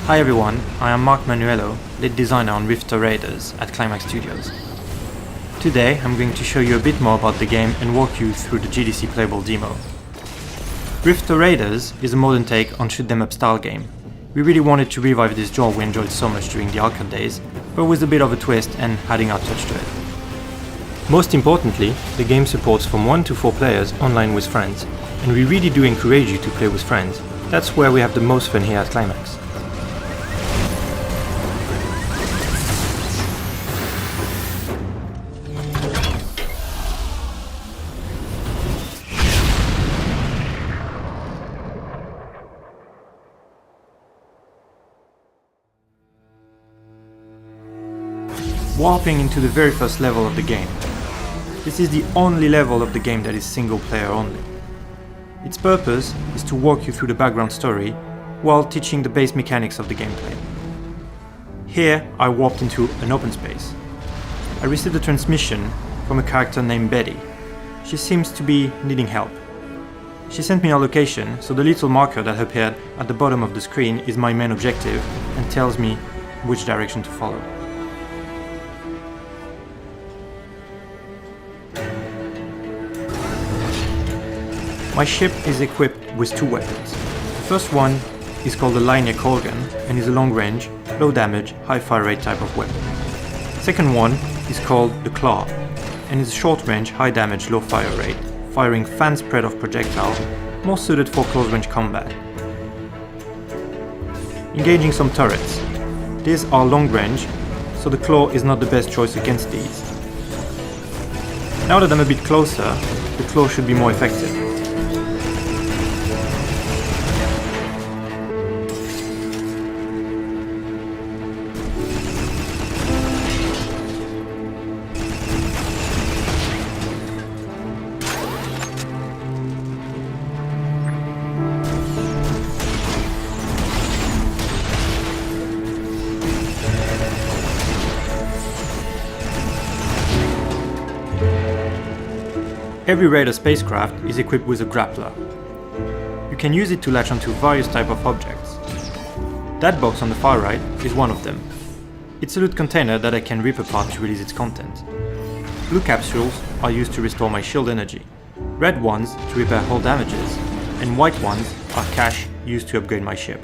Hi everyone, I am Marc Manuello, lead designer on RiftStar Raiders at Climax Studios. Today I'm going to show you a bit more about the game and walk you through the GDC playable demo. RiftStar Raiders is a modern take on shoot 'em up style game. We really wanted to revive this genre we enjoyed so much during the arcade days, but with a bit of a twist and adding our touch to it. Most importantly, the game supports from 1 to 4 players online with friends, and we really do encourage you to play with friends. That's where we have the most fun here at Climax. Warping into the very first level of the game. This is the only level of the game that is single player only. Its purpose is to walk you through the background story while teaching the base mechanics of the gameplay. Here I warped into an open space. I received a transmission from a character named Betty. She seems to be needing help. She sent me a location, so the little marker that appeared at the bottom of the screen is my main objective and tells me which direction to follow. My ship is equipped with 2 weapons. The first one is called the linear core gun and is a long range, low damage, high fire rate type of weapon. The second one is called the claw and is a short range, high damage, low fire rate, firing fan spread of projectile, more suited for close range combat. Engaging some turrets. These are long range, so the claw is not the best choice against these. Now that I'm a bit closer, the claw should be more effective. Every Raider spacecraft is equipped with a grappler. You can use it to latch onto various types of objects. That box on the far right is one of them. It's a loot container that I can rip apart to release its content. Blue capsules are used to restore my shield energy, red ones to repair hull damages, and white ones are cash used to upgrade my ship.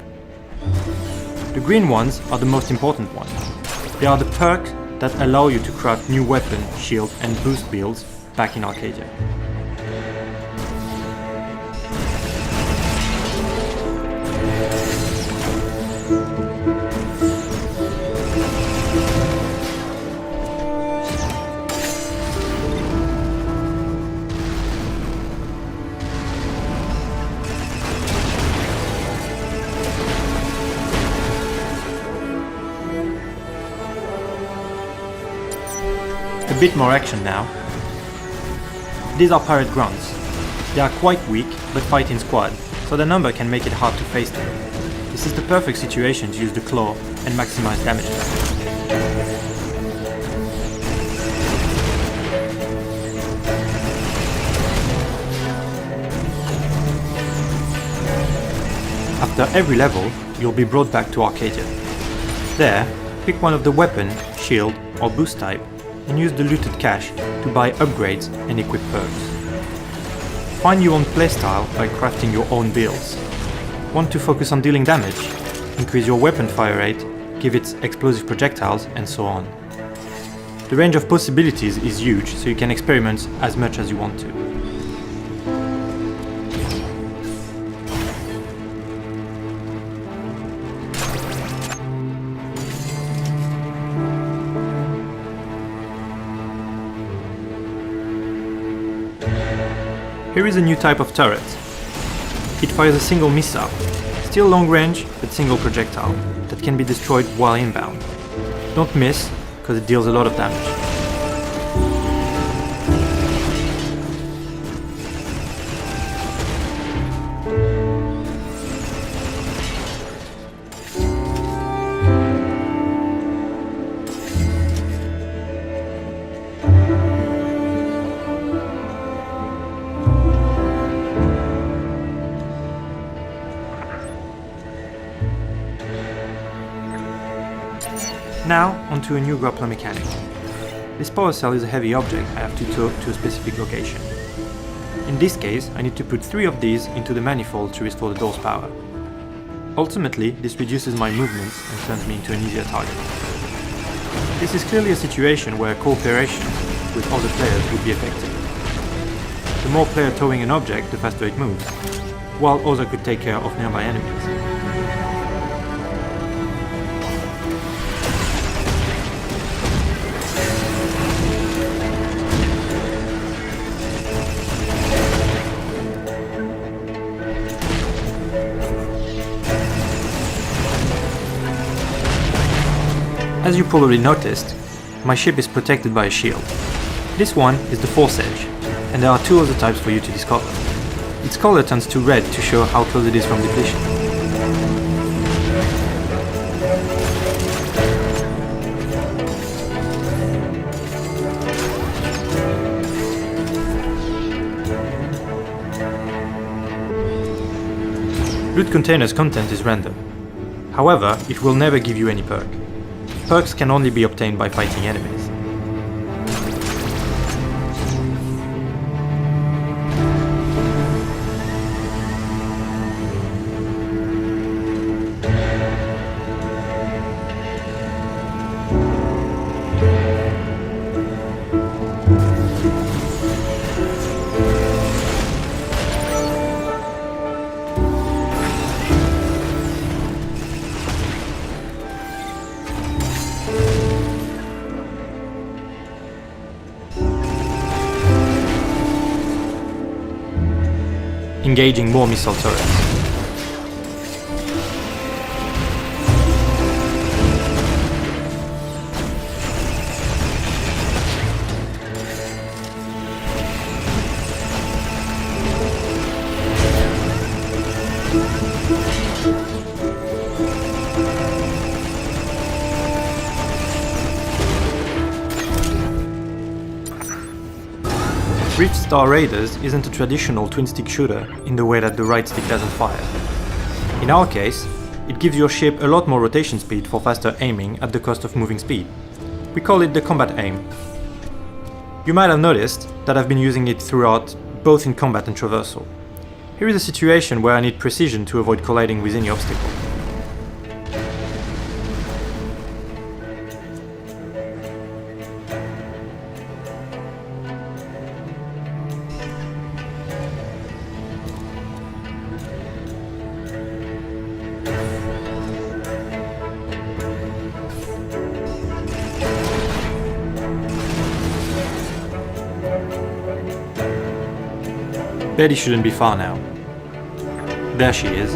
The green ones are the most important ones. They are the perks that allow you to craft new weapon, shield and boost builds back in Arcadia. A bit more action now. These are pirate grunts. They are quite weak, but fight in squad, so their number can make it hard to face them. This is the perfect situation to use the claw and maximize damage. After every level, you'll be brought back to Arcadia. There, pick one of the weapon, shield or boost type and use the looted cash to buy upgrades and equip perks. Find your own playstyle by crafting your own builds. Want to focus on dealing damage? Increase your weapon fire rate, give it explosive projectiles, and so on. The range of possibilities is huge, so you can experiment as much as you want to. Here is a new type of turret. It fires a single missile, still long range but single projectile, that can be destroyed while inbound. Don't miss, because it deals a lot of damage. Now, onto a new grappler mechanic. This power cell is a heavy object I have to tow to a specific location. In this case, I need to put 3 of these into the manifold to restore the door's power. Ultimately, this reduces my movements and turns me into an easier target. This is clearly a situation where cooperation with other players would be effective. The more player towing an object, the faster it moves, while others could take care of nearby enemies. As you probably noticed, my ship is protected by a shield. This one is the Force Edge, and there are 2 other types for you to discover. Its color turns to red to show how close it is from depletion. Loot container's content is random. However, it will never give you any perk. Perks can only be obtained by fighting enemies. Engaging more missile turrets. RiftStar Raiders isn't a traditional twin-stick shooter in the way that the right stick doesn't fire. In our case, it gives your ship a lot more rotation speed for faster aiming at the cost of moving speed. We call it the combat aim. You might have noticed that I've been using it throughout, both in combat and traversal. Here is a situation where I need precision to avoid colliding with any obstacle. Betty shouldn't be far now. There she is.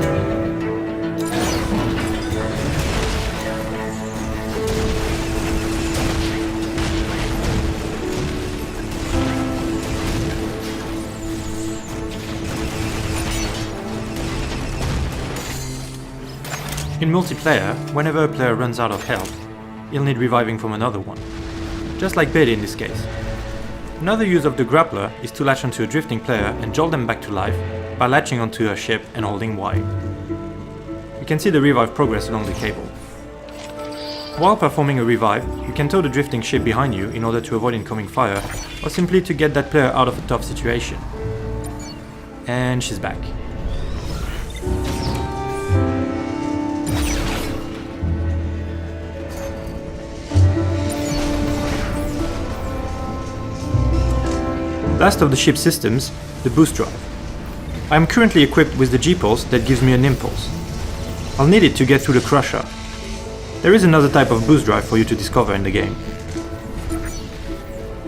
In multiplayer, whenever a player runs out of health, he'll need reviving from another one. Just like Betty in this case. Another use of the grappler is to latch onto a drifting player and jolt them back to life by latching onto her ship and holding Y. You can see the revive progress along the cable. While performing a revive, you can tow the drifting ship behind you in order to avoid incoming fire, or simply to get that player out of a tough situation. And she's back. Last of the ship's systems, the boost drive. I am currently equipped with the G-pulse that gives me an impulse. I'll need it to get through the crusher. There is another type of boost drive for you to discover in the game.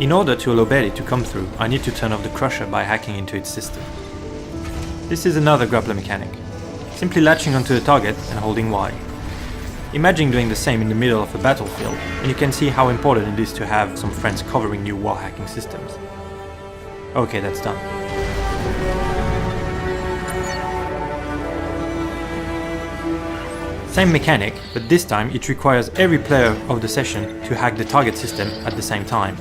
In order to allow Betty to come through, I need to turn off the crusher by hacking into its system. This is another grappler mechanic, simply latching onto the target and holding Y. Imagine doing the same in the middle of a battlefield, and you can see how important it is to have some friends covering new wall hacking systems. Okay, that's done. Same mechanic, but this time it requires every player of the session to hack the target system at the same time.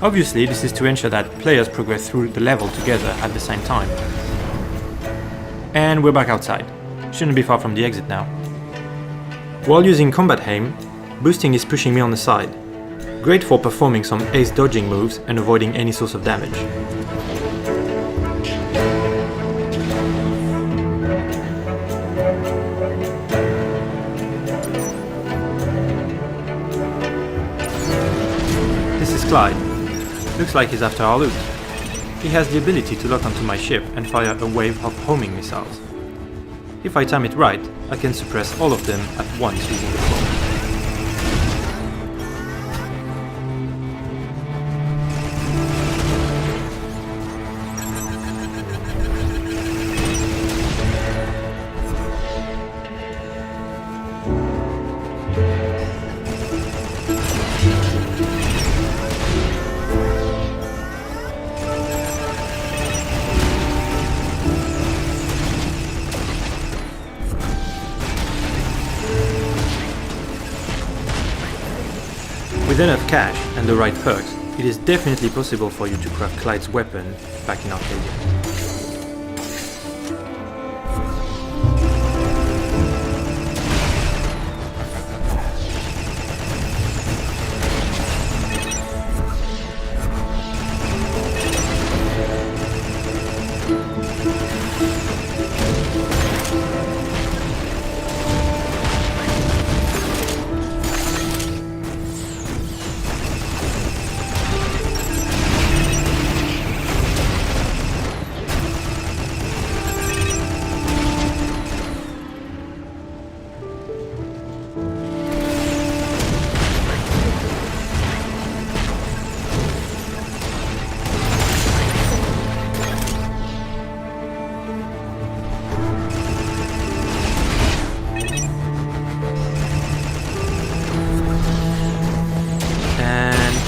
Obviously, this is to ensure that players progress through the level together at the same time. And we're back outside. Shouldn't be far from the exit now. While using combat aim, Boosting is pushing me on the side. Great for performing some ace dodging moves and avoiding any source of damage. This is Clyde. Looks like he's after our loot. He has the ability to lock onto my ship and fire a wave of homing missiles. If I time it right, I can suppress all of them at once using the bow. With enough cash and the right perks, it is definitely possible for you to craft Clyde's weapon back in Arcadia.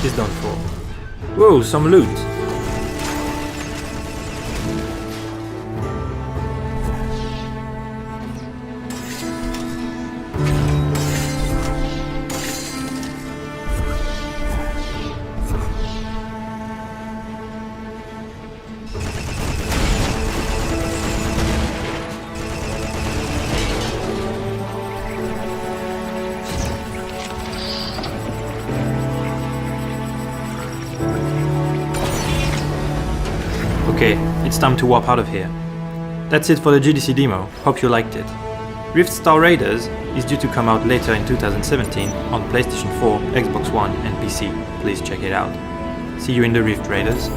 Is done for. Whoa, some loot! Okay, it's time to warp out of here. That's it for the GDC demo, hope you liked it. RiftStar Raiders is due to come out later in 2017 on PlayStation 4, Xbox One and PC, please check it out. See you in the Rift Raiders.